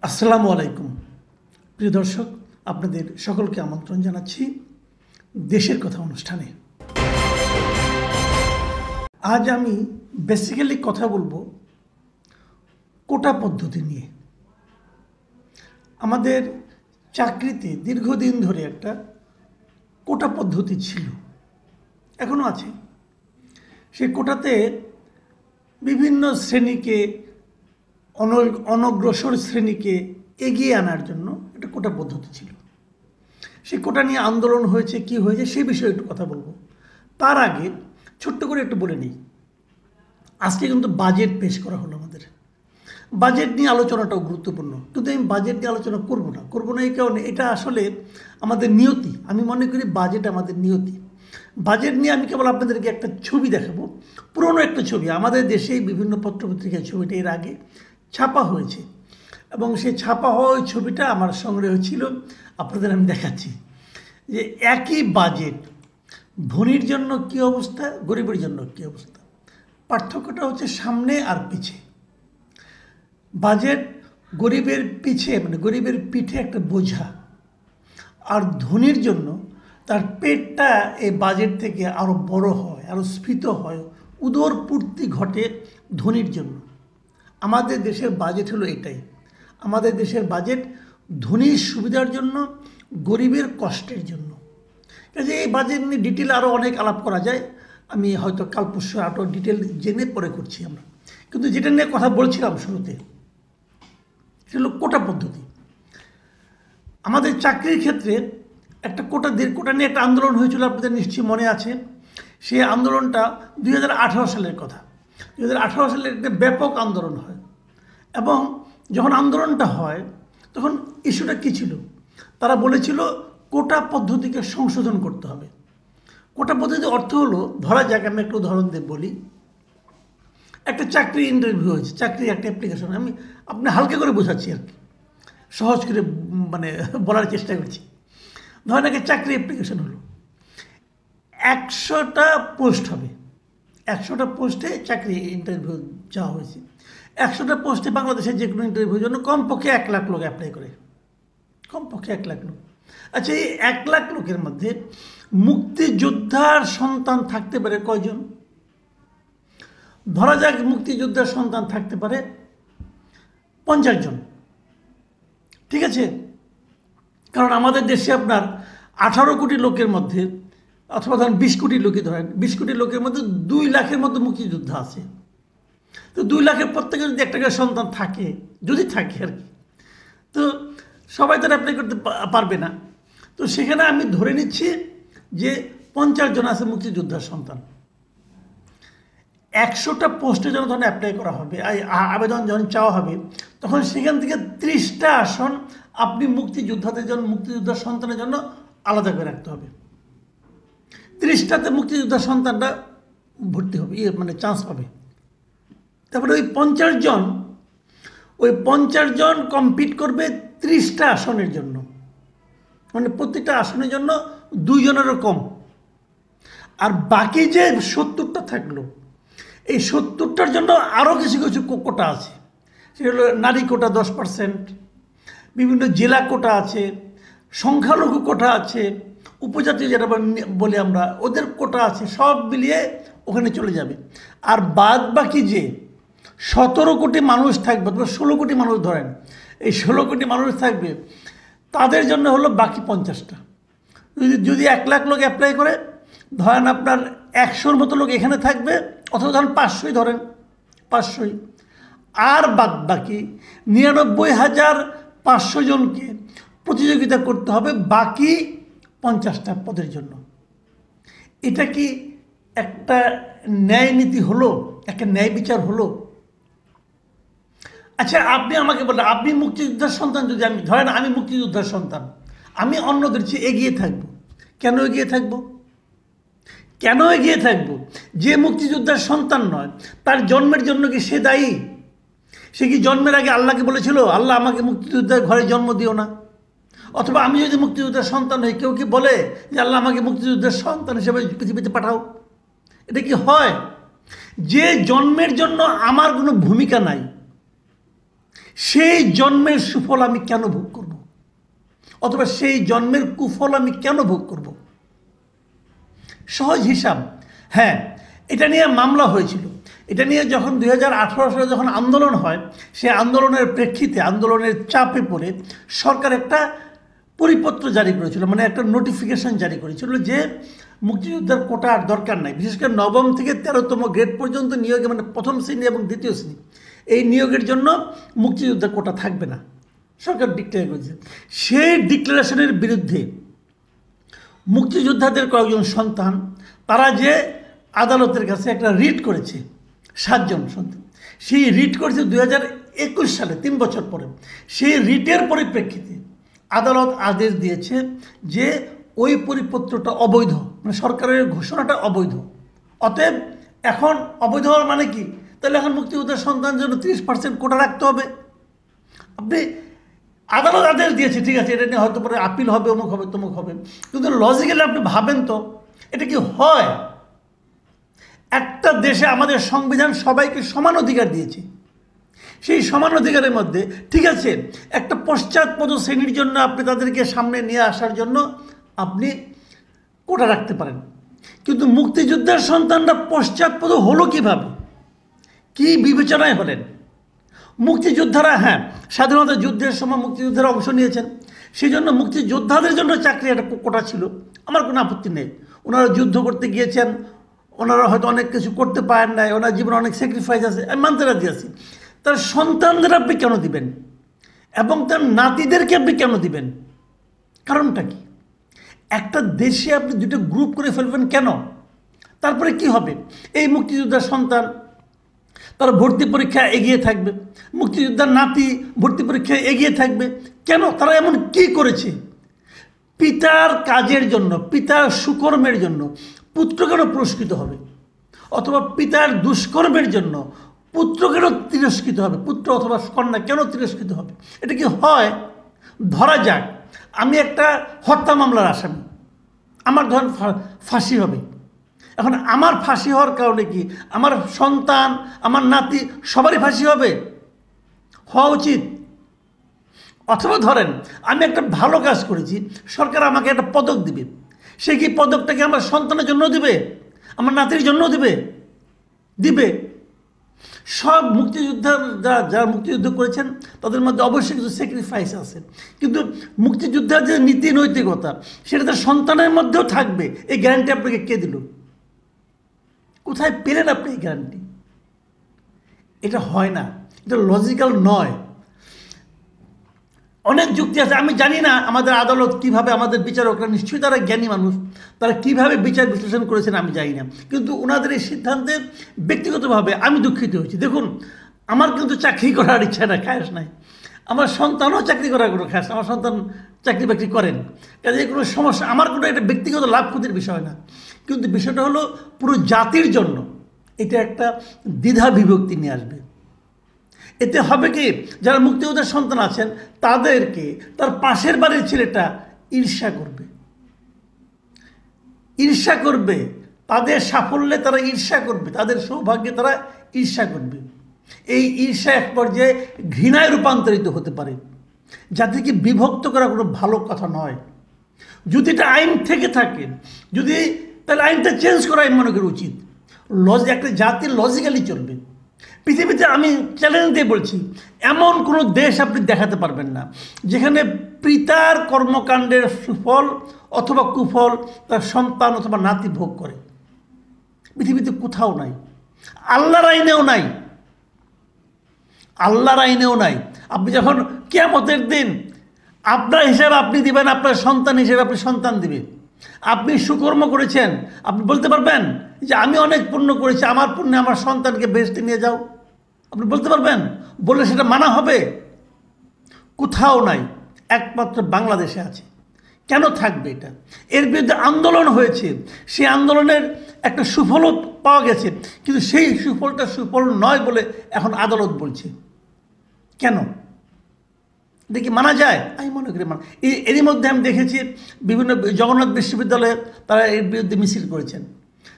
আসসালামু আলাইকুম প্রিয় দর্শক, আপনাদের সকলকে আমন্ত্রণ জানাচ্ছি দেশের কথা অনুষ্ঠানে। আজ আমি বেসিক্যালি কথা বলবো কোটা পদ্ধতি নিয়ে। আমাদের চাকরিতে দীর্ঘদিন ধরে একটা কোটা পদ্ধতি ছিল, এখনও আছে। সেই কোটাতে বিভিন্ন শ্রেণীকে, অনগ্রসর শ্রেণীকে এগিয়ে আনার জন্য একটা কোটা পদ্ধতি ছিল। সেই কোটা নিয়ে আন্দোলন হয়েছে, কি হয়েছে সেই বিষয়ে একটু কথা বলবো। তার আগে ছোট্ট করে একটু বলে নিই, আজকে কিন্তু বাজেট পেশ করা হলো আমাদের। বাজেট নিয়ে আলোচনাটাও গুরুত্বপূর্ণ, কিন্তু আমি বাজেট নিয়ে আলোচনা করবো না এই কারণে, এটা আসলে আমাদের নিয়তি। আমি মনে করি বাজেট আমাদের নিয়তি। বাজেট নিয়ে আমি কেবল আপনাদেরকে একটা ছবি দেখাবো, পুরনো একটা ছবি। আমাদের দেশে বিভিন্ন পত্রপত্রিকায় ছবিটা এর আগে ছাপা হয়েছে, এবং সেই ছাপা হওয়া ওই ছবিটা আমার সংগ্রহ ছিল, আপনাদের আমি দেখাচ্ছি যে একই বাজেট ধনীর জন্য কী অবস্থা, গরিবের জন্য কী অবস্থা। পার্থক্যটা হচ্ছে সামনে আর পিছে। বাজেট গরিবের পিছে, মানে গরিবের পিঠে একটা বোঝা, আর ধনীর জন্য তার পেটটা এই বাজেট থেকে আরও বড় হয়, আরও স্ফীত হয়, উদরপূর্তি ঘটে ধনীর জন্য। আমাদের দেশের বাজেট হলো এটাই। আমাদের দেশের বাজেট ধনীর সুবিধার জন্য, গরিবের কষ্টের জন্য। কাজে এই বাজেট নিয়ে ডিটেল আরও অনেক আলাপ করা যায়, আমি হয়তো কাল পরশু আরও ডিটেল জেনে পরে করছি আমরা। কিন্তু যেটা নিয়ে কথা বলছিলাম শুরুতে, সেটা হলো কোটা পদ্ধতি। আমাদের চাকরির ক্ষেত্রে একটা কোটা নিয়ে একটা আন্দোলন হয়েছিল, আপনাদের নিশ্চয়ই মনে আছে। সেই আন্দোলনটা 2018 সালের কথা। 2018 সালের একটা ব্যাপক আন্দোলন হয়, এবং যখন আন্দোলনটা হয় তখন ইস্যুটা কী ছিল? তারা বলেছিল কোটা পদ্ধতিকে সংশোধন করতে হবে। কোটা পদ্ধতির অর্থ হলো, ধরা যাক, আমি একটু উদাহরণ দিয়ে বলি। একটা চাকরি ইন্টারভিউ হয়েছে, চাকরির একটা অ্যাপ্লিকেশন, আপনি হালকা করে বোঝাচ্ছি আর কি, সহজ করে মানে বলার চেষ্টা করছি। ধরেন একটা চাকরি অ্যাপ্লিকেশন হলো, 100টা পোস্ট হবে, 100টা পোস্টে চাকরি ইন্টারভিউ যাওয়া হয়েছে। 100টা পোস্টে বাংলাদেশের যে কোনো ইন্টারভিউর জন্য কমপক্ষে 1 লাখ লোক অ্যাপ্লাই করে, কমপক্ষে 1 লাখ লোক। আচ্ছা, এই 1 লাখ লোকের মধ্যে মুক্তিযোদ্ধার সন্তান থাকতে পারে কয়জন? ধরা যাক মুক্তিযোদ্ধার সন্তান থাকতে পারে 50 জন, ঠিক আছে? কারণ আমাদের দেশে আপনার 18 কোটি লোকের মধ্যে, অথবা ধরেন 20 কোটি লোকই ধরেন, 20 কোটি লোকের মধ্যে 2 লাখের মতো মুক্তিযোদ্ধা আছে। তো 2 লাখের প্রত্যেকে যদি একটা করে সন্তান থাকে, যদি থাকে আর কি, তো সবাই তো অ্যাপ্লাই করতে পারবে না। তো সেখানে আমি ধরে নিচ্ছি যে 50 জন আছে মুক্তিযোদ্ধার সন্তান। 100টা পোস্টে যখন অ্যাপ্লাই করা হবে, আবেদন যখন চাওয়া হবে, তখন সেখান থেকে 30টা আসন আপনি মুক্তিযোদ্ধার সন্তানের জন্য আলাদা করে রাখতে হবে। 30টাতে মুক্তিযোদ্ধার সন্তানটা ভর্তি হবে, মানে চান্স পাবে। তারপরে ওই 50 জন কম্পিট করবে 30টা আসনের জন্য, মানে প্রতিটা আসনের জন্য 2 জনেরও কম। আর বাকি যে 70টা থাকলো, এই 70টার জন্য আরও কিছু কিছু কোটা আছে। সেটা হলো নারী কোটা 10%, বিভিন্ন জেলা কোটা আছে, সংখ্যালঘু কোটা আছে, উপজাতি যেটা বলি আমরা, ওদের কোটা আছে। সব মিলিয়ে ওখানে চলে যাবে। আর বাদ বাকি যে 17 কোটি মানুষ থাকবে, অথবা 16 কোটি মানুষ ধরেন, এই 16 কোটি মানুষ থাকবে, তাদের জন্য হলো বাকি 50টা। যদি 1 লাখ লোক অ্যাপ্লাই করে, ধরেন আপনার 100-র মতো লোক এখানে থাকবে, অথবা ধরেন 500ই ধরেন, 500ই। আর বাদ বাকি 99,500 জনকে প্রতিযোগিতা করতে হবে বাকি 50টা পদের জন্য। এটা কি একটা ন্যায় নীতি হলো? একটা ন্যায় বিচার হলো? আচ্ছা, আপনি আমাকে বলেন, আপনি মুক্তিযোদ্ধার সন্তান, যদি আমি ধরেন আমি মুক্তিযোদ্ধার সন্তান, আমি অন্যদের চেয়ে এগিয়ে থাকবো। কেন এগিয়ে থাকবো? যে মুক্তিযোদ্ধার সন্তান নয়, তার জন্মের জন্য কি সে দায়ী? সে কি জন্মের আগে আল্লাহকে বলেছিল, আল্লাহ আমাকে মুক্তিযোদ্ধার ঘরে জন্ম দিও না? অথবা আমি যদি মুক্তিযোদ্ধার সন্তান হই, কেউ কি বলে যে আল্লাহ আমাকে মুক্তিযোদ্ধার সন্তান হিসেবে পৃথিবীতে পাঠাও? এটা কি হয়? যে জন্মের জন্য আমার কোনো ভূমিকা নাই, সেই জন্মের সুফল আমি কেন ভোগ করব, অথবা সেই জন্মের কুফল আমি কেন ভোগ করব? সহজ হিসাব। হ্যাঁ, এটা নিয়ে মামলা হয়েছিল। এটা নিয়ে যখন 2018 সালে যখন আন্দোলন হয়, সে আন্দোলনের প্রেক্ষিতে, আন্দোলনের চাপে পড়ে সরকার একটা পরিপত্র জারি করেছিল, মানে একটা নোটিফিকেশন জারি করেছিল যে মুক্তিযোদ্ধার কোটা আর দরকার নাই। বিশেষ করে 9ম থেকে 13তম গ্রেড পর্যন্ত নিয়োগে, মানে প্রথম শ্রেণী এবং দ্বিতীয় শ্রেণী, এই নিয়োগের জন্য মুক্তিযোদ্ধার কোটা থাকবে না, সরকার ডিক্লেয়ার করেছে। সেই ডিক্লারেশনের বিরুদ্ধে মুক্তিযোদ্ধাদের কয়েকজন সন্তান, তারা যে আদালতের কাছে একটা রিট করেছে, 7 জন সন্তান, সেই রিট করেছে 2021 সালে, 3 বছর পরে। সেই রিটের পরিপ্রেক্ষিতে আদালত আদেশ দিয়েছে যে ওই পরিপত্রটা অবৈধ, মানে সরকারের ঘোষণাটা অবৈধ। অতএব এখন অবৈধ হওয়ার মানে কি? তাহলে এখন মুক্তিযোদ্ধার সন্তান জন্য 30% কোটা রাখতে হবে। আপনি আদালত আদেশ দিয়েছে, ঠিক আছে, এটা নিয়ে হয়তো পরে আপিল হবে, অমুক হবে, তমুক হবে, কিন্তু লজিক্যালি আপনি ভাবেন তো এটা কি হয়? একটা দেশে আমাদের সংবিধান সবাইকে সমান অধিকার দিয়েছে। সেই সমান অধিকারের মধ্যে ঠিক আছে, একটা পশ্চাৎপদ শ্রেণীর জন্য আপনি তাদেরকে সামনে নিয়ে আসার জন্য আপনি কোটা রাখতে পারেন, কিন্তু মুক্তিযুদ্ধের সন্তানরা পশ্চাৎপদ হলো কিভাবে? কি বিবেচনায় হলেন? মুক্তিযোদ্ধারা, হ্যাঁ, স্বাধীনতা যুদ্ধের সময় মুক্তিযোদ্ধারা অংশ নিয়েছেন, সেই জন্য মুক্তিযোদ্ধাদের জন্য চাকরি একটা কোটা ছিল, আমার কোনো আপত্তি নেই। ওনারা যুদ্ধ করতে গিয়েছেন, ওনারা হয়তো অনেক কিছু করতে পারেন নাই, ওনার জীবনে অনেক স্যাক্রিফাইস আছে, আমি মানতে রাজি আছি। তার সন্তানদের আপনি কেন দিবেন এবং তার নাতিদেরকে আপনি কেন দিবেন? কারণটা কি? একটা দেশে আপনি দুটো গ্রুপ করে ফেলবেন কেন? তারপরে কি হবে? এই মুক্তিযোদ্ধার সন্তান তারা ভর্তি পরীক্ষা এগিয়ে থাকবে, মুক্তিযোদ্ধার নাতি ভর্তি পরীক্ষায় এগিয়ে থাকবে কেন? তারা এমন কি করেছে? পিতার কাজের জন্য, পিতার সুকর্মের জন্য পুত্র কেন পুরস্কৃত হবে? অথবা পিতার দুষ্কর্মের জন্য পুত্র কেন তিরস্কৃত হবে? পুত্র অথবা কন্যা কেন তিরস্কৃত হবে? এটা কি হয়? ধরা যাক আমি একটা হত্যা মামলার আসামি, আমার ধরেন ফাঁসি হবে। এখন আমার ফাঁসি হওয়ার কারণে কি আমার সন্তান, আমার নাতি সবারই ফাঁসি হবে? হওয়া উচিত। অথবা ধরেন আমি একটা ভালো কাজ করেছি, সরকার আমাকে একটা পদক দিবে, সে কি পদকটাকে আমার সন্তানের জন্য দিবে, আমার নাতির জন্য দিবে? দিবে। সব মুক্তিযোদ্ধা যারা মুক্তিযুদ্ধ করেছেন তাদের মধ্যে অবশ্যই কিছু স্যাক্রিফাইস আছে, কিন্তু মুক্তিযোদ্ধার যে নীতি নৈতিকতা সেটা তার সন্তানের মধ্যেও থাকবে, এই গ্যারান্টি আপনাকে কে দিল? কোথায় পেলেন আপনি এই গ্যারান্টি? এটা হয় না, এটা লজিক্যাল নয়। অনেক যুক্তি আছে, আমি জানি না আমাদের আদালত কিভাবে, আমাদের বিচারকরা নিশ্চয়ই তারা জ্ঞানী মানুষ, তারা কিভাবে বিচার বিশ্লেষণ করেছেন আমি জানি না, কিন্তু ওনাদের এই সিদ্ধান্তে ব্যক্তিগতভাবে আমি দুঃখিত হয়েছি। দেখুন, আমার কিন্তু চাকরি করার ইচ্ছা না, খায়াস নাই, আমার সন্তানও চাকরি করার কোনো খায়াস, আমার সন্তান চাকরি বাকরি করেন, কাজে কোনো সমস্যা, আমার কোনো এটা ব্যক্তিগত লাভ ক্ষতির বিষয় না, কিন্তু বিষয়টা হলো পুরো জাতির জন্য এটা একটা দ্বিধা বিভক্তি নিয়ে আসবে। এতে হবে কি, যারা মুক্তিযোদ্ধার সন্তান আছেন তাদেরকে তার পাশের বাড়ির ছেলেটা ঈর্ষা করবে, ঈর্ষা করবে, তাদের সাফল্যে তারা ঈর্ষা করবে, তাদের সৌভাগ্যে তারা ঈর্ষা করবে। এই ঈর্ষা এক পর্যায়ে ঘৃণায় রূপান্তরিত হতে পারে, জাতিকে বিভক্ত করা কোনো ভালো কথা নয়। যদি এটা আইন থেকে থাকে, যদি তাহলে আইনটা চেঞ্জ করা আমি মনে করি উচিত। একটা জাতি লজিক্যালি চলবে। পৃথিবীতে আমি চ্যালেঞ্জ দিয়ে বলছি, এমন কোনো দেশ আপনি দেখাতে পারবেন না যেখানে পিতার কর্মকাণ্ডের সুফল অথবা কুফল তার সন্তান অথবা নাতি ভোগ করে। পৃথিবীতে কোথাও নাই, আল্লাহর আইনেও নাই, আল্লাহর আইনেও নাই। আপনি যখন কিয়ামতের দিন আপনার হিসাবে আপনি দিবেন, আপনার সন্তান হিসেবে আপনি সন্তান দিবেন। আপনি সুকর্ম করেছেন, আপনি বলতে পারবেন যে আমি অনেক পুণ্য করেছি, আমার পুণ্যে আমার সন্তানকে বেহেশতে নিয়ে যাও? আপনি বলতে পারবেন? বললে সেটা মানা হবে? কোথাও নাই, একমাত্র বাংলাদেশে আছে। কেন থাকবে এটা? এর বিরুদ্ধে আন্দোলন হয়েছে, সেই আন্দোলনের একটা সুফলও পাওয়া গেছে, কিন্তু সেই সুফলটা সুফল নয় বলে এখন আদালত বলছে। কেন? দেখি মানা যায়? আমি মনে করি মানা। এরই মধ্যে আমি দেখেছি বিভিন্ন জগন্নাথ বিশ্ববিদ্যালয়ে তারা এর বিরুদ্ধে মিছিল করেছেন।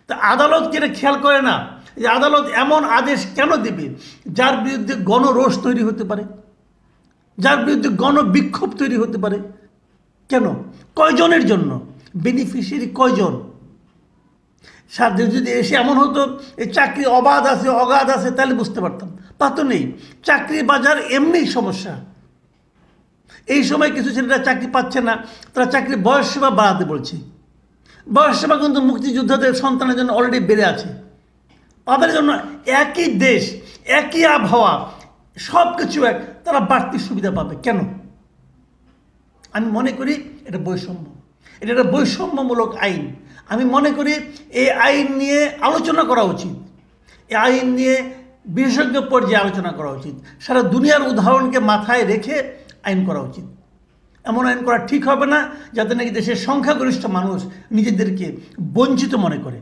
তা আদালত কি এটা খেয়াল করে না? যে আদালত এমন আদেশ কেন দেবে যার বিরুদ্ধে গণরোষ তৈরি হতে পারে? যার বিরুদ্ধে গণবিক্ষোভ তৈরি হতে পারে। কেন? কয়জনের জন্য? বেনিফিশিয়ারি কয়জন? সাথে যদি এসে এমন হতো এই চাকরি অবাধ আছে অগাধ আছে তাহলে বুঝতে পারতাম। তা তো নেই। চাকরি বাজার এমনিই সমস্যা। এই সময় কিছু ছেলেরা চাকরি পাচ্ছে না, তারা চাকরির বয়স সীমা বাড়াতে বলছে। বয়স সীমা কিন্তু মুক্তিযোদ্ধাদের সন্তানের জন্য অলরেডি বেড়ে আছে। তাদের জন্য একই দেশ, একই আবহাওয়া, সব কিছু এক, তারা বাড়তি সুবিধা পাবে কেন? আমি মনে করি এটা বৈষম্য, এটা একটা বৈষম্যমূলক আইন। আমি মনে করি এই আইন নিয়ে আলোচনা করা উচিত, এই আইন নিয়ে বিশেষজ্ঞ পর্যায়ে আলোচনা করা উচিত, সারা দুনিয়ার উদাহরণকে মাথায় রেখে আইন করা উচিত। এমন আইন করা ঠিক হবে না যাতে নাকি দেশের সংখ্যাগরিষ্ঠ মানুষ নিজেদেরকে বঞ্চিত মনে করে।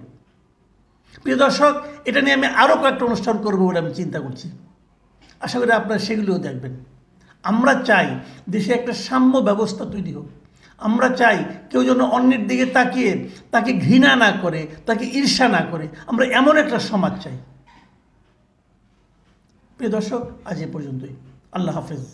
প্রিয় দর্শক, এটা নিয়ে আমি আরও কয়েকটা অনুষ্ঠান করবো বলে আমি চিন্তা করছি। আশা করি আপনারা সেগুলিও দেখবেন। আমরা চাই দেশে একটা সাম্য ব্যবস্থা তৈরি হোক। আমরা চাই কেউ যেন অন্যের দিকে তাকিয়ে তাকে ঘৃণা না করে, তাকে ঈর্ষা না করে। আমরা এমন একটা সমাজ চাই। প্রিয় দর্শক, আজ এ পর্যন্তই। আল্লাহ হাফেজ।